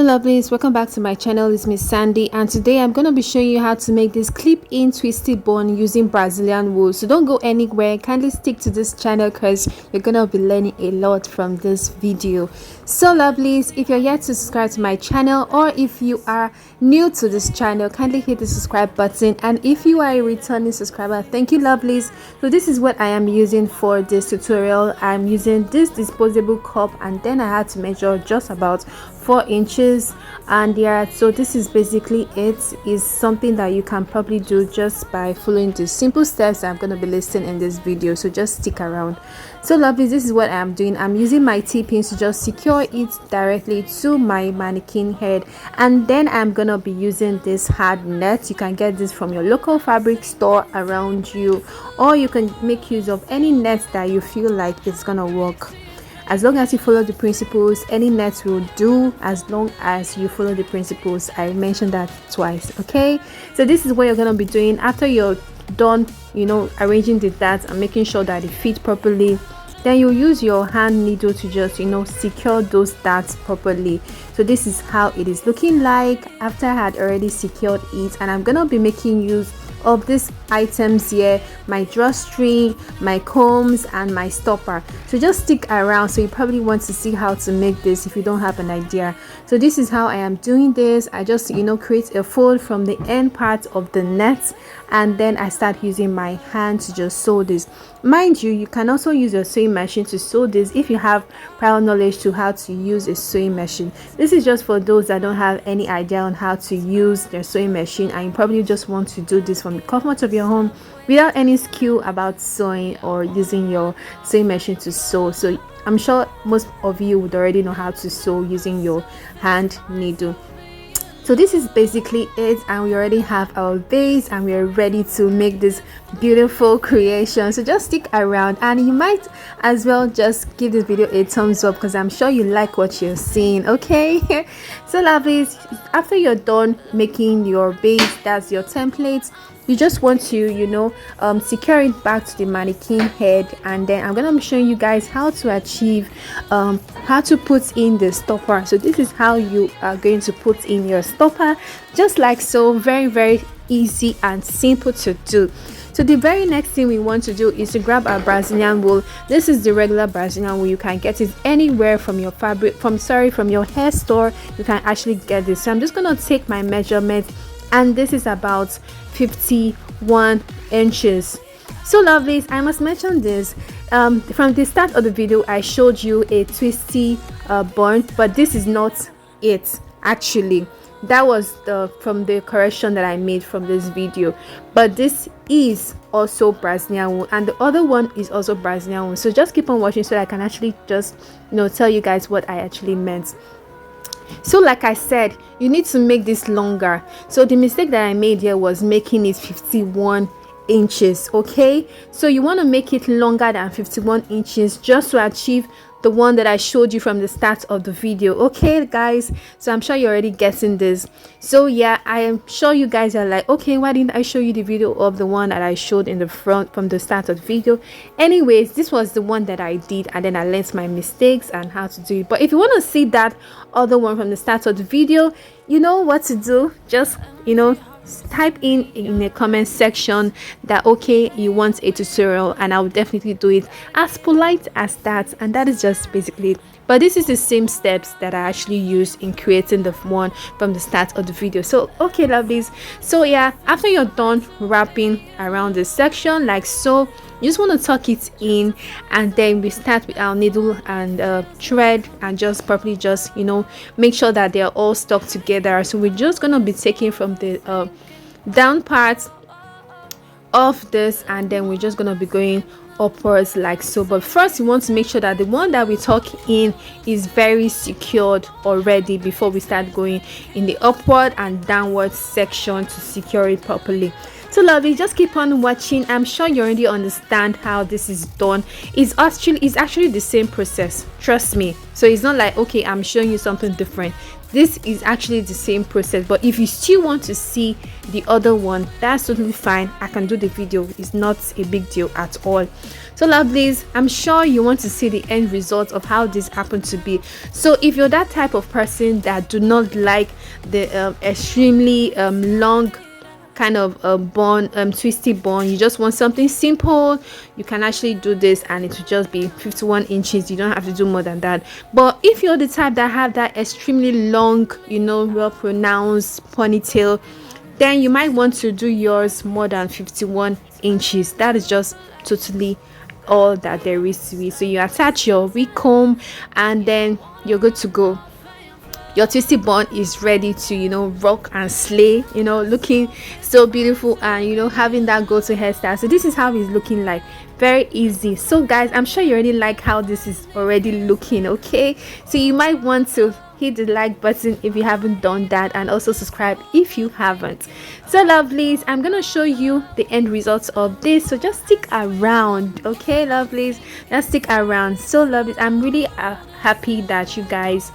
Lovelies, welcome back to my channel. It's Miz Sandy, and today I'm going to be showing you how to make this clip-in twisty bun using Brazilian wool. So don't go anywhere, kindly stick to this channel because you're going to be learning a lot from this video. So lovelies, if you're yet to subscribe to my channel, or if you are new to this channel, kindly hit the subscribe button, and if you are a returning subscriber, thank you lovelies. So this is what I am using for this tutorial. I'm using this disposable cup, and then I had to measure just about 4 inches, and yeah, so this is basically it. Is something that you can probably do just by following the simple steps I'm going to be listing in this video, so just stick around. So lovely, this is what I'm doing. I'm using my T-pins to just secure it directly to my mannequin head, and then I'm gonna be using this hard net. You can get this from your local fabric store around you, or you can make use of any net that you feel like it's gonna work. As long as you follow the principles, any net will do, as long as you follow the principles. I mentioned that twice. Okay, so this is what you're gonna be doing after you're done, arranging the darts and making sure that it fits properly. Then you use your hand needle to just secure those darts properly. So this is how it is looking like after I had already secured it, and I'm gonna be making use of these items here: my drawstring, my combs, and my stopper. So just stick around. So you probably want to see how to make this if you don't have an idea. So this is how I am doing this. I just create a fold from the end part of the net, and then I start using my hand to just sew this. Mind you, you can also use your sewing machine to sew this if you have prior knowledge to how to use a sewing machine. This is just for those that don't have any idea on how to use their sewing machine, and you probably just want to do this from the comfort of your home without any skill about sewing or using your sewing machine to sew. So I'm sure most of you would already know how to sew using your hand needle. So this is basically it, and we already have our base, and we are ready to make this beautiful creation. So just stick around, and you might as well just give this video a thumbs up because I'm sure you like what you're seeing. Okay, so lovelies, after you're done making your base, that's your template, you just want to secure it back to the mannequin head, and then I'm gonna be showing you guys how to achieve how to put in the stopper. So this is how you are going to put in your stopper, just like so. Very easy and simple to do. So the very next thing we want to do is to grab our Brazilian wool. This is the regular Brazilian wool. You can get it anywhere from your from your hair store. You can actually get this. So I'm just gonna take my measurement, and this is about 51 inches. So lovelies, I must mention this, from the start of the video I showed you a twisty bun, but this is not it. Actually, that was from the correction that I made from this video, but this is also Brazilian wool, and the other one is also Brazilian wool. So just keep on watching so I can actually just tell you guys what I actually meant. So like I said, you need to make this longer. So the mistake that I made here was making it 51 inches. Okay, so you want to make it longer than 51 inches just to achieve the one that I showed you from the start of the video. Okay guys, so I'm sure you're already getting this. So yeah, I am sure you guys are like, okay, why didn't I show you the video of the one that I showed in the front from the start of the video? Anyways, this was the one that I did, and then I learned my mistakes and how to do it. But if you want to see that other one from the start of the video, you know what to do. Just type in the comment section that okay, you want a tutorial, and I will definitely do it as polite as that. And that is just basically it. But this is the same steps that I actually used in creating the one from the start of the video. So okay lovelies, so yeah, after you're done wrapping around this section like so, you just want to tuck it in, and then we start with our needle and thread, and just properly just make sure that they're all stuck together. So we're just gonna be taking from the down part of this, and then we're just gonna be going upwards like so. But first we want to make sure that the one that we tuck in is very secured already before we start going in the upward and downward section to secure it properly. So lovely, just keep on watching. I'm sure you already understand how this is done. It's actually the same process, trust me. So it's not like okay, I'm showing you something different. this is actually the same process. But if you still want to see the other one, that's totally fine. I can do the video. It's not a big deal at all. So lovelies, I'm sure you want to see the end result of how this happened to be. So if you're that type of person that do not like the extremely long kind of twisty bun, you just want something simple, you can actually do this and it will just be 51 inches. You don't have to do more than that. But if you're the type that have that extremely long, you know, well pronounced ponytail, then you might want to do yours more than 51 inches. That is just totally all that there is to it. So you attach your wig comb and then you're good to go. Your twisty bun is ready to, you know, rock and slay, you know, looking so beautiful and, you know, having that go-to hairstyle. So this is how it's looking like. Very easy. So guys, I'm sure you already like how this is already looking. Okay, so you might want to hit the like button if you haven't done that, and also subscribe if you haven't. So lovelies, I'm gonna show you the end results of this, so just stick around. Okay lovelies, just stick around. So lovelies, I'm really happy that you guys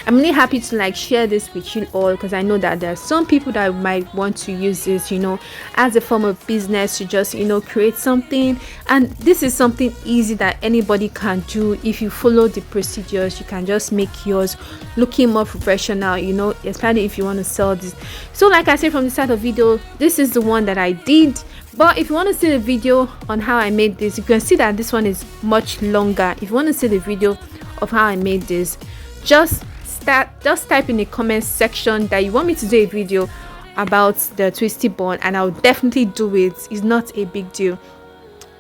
I'm really happy to like share this with you all, because I know that there are some people that might want to use this, you know, as a form of business, to just, you know, create something. And this is something easy that anybody can do. If you follow the procedures, you can just make yours looking more professional, you know, especially if you want to sell this. So like I said from the start of the video, this is the one that I did. But if you want to see the video on how I made this, you can see that this one is much longer. If you want to see the video of how I made this, just type in the comment section that you want me to do a video about the twisty bun, and I'll definitely do it. It's not a big deal.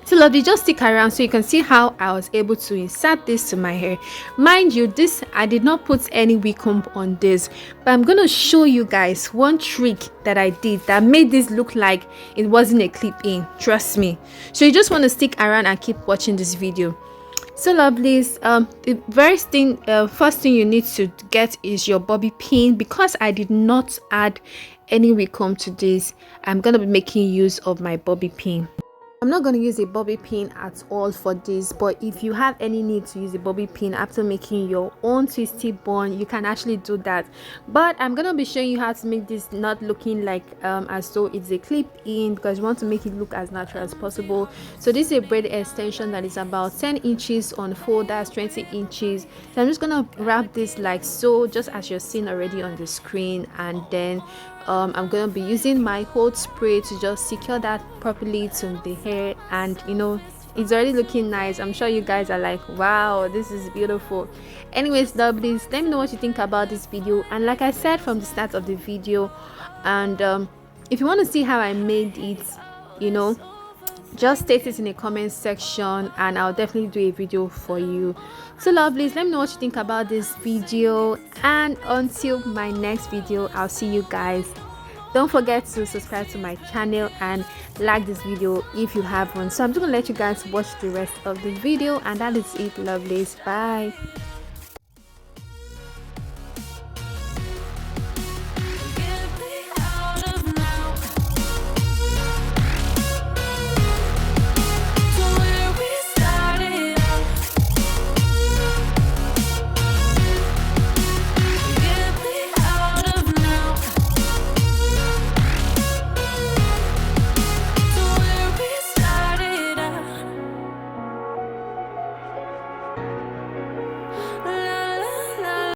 So lovely, just stick around so you can see how I was able to insert this to my hair. Mind you, this, I did not put any wig comb on this, but I'm gonna show you guys one trick that I did that made this look like it wasn't a clip in. Trust me. So you just want to stick around and keep watching this video. So lovelies, the first thing you need to get is your bobby pin. Because I did not add any wig comb to this, I'm gonna be making use of my bobby pin. I'm not going to use a bobby pin at all for this, but if you have any need to use a bobby pin after making your own twisty bun, you can actually do that. But I'm going to be showing you how to make this not looking like as though it's a clip in, because you want to make it look as natural as possible. So this is a braid extension that is about 10 inches on fold, that's 20 inches. So I'm just going to wrap this like so, just as you're seeing already on the screen, and then I'm gonna be using my hold spray to just secure that properly to the hair. And you know, it's already looking nice. I'm sure you guys are like, wow, this is beautiful. Anyways lovelies, let me know what you think about this video. And like I said from the start of the video, and if you want to see how I made it, you know, just state it in the comment section and I'll definitely do a video for you. So lovelies, let me know what you think about this video, and until my next video, I'll see you guys. Don't forget to subscribe to my channel and like this video if you have one. So I'm just gonna let you guys watch the rest of the video, and that is it lovelies. Bye.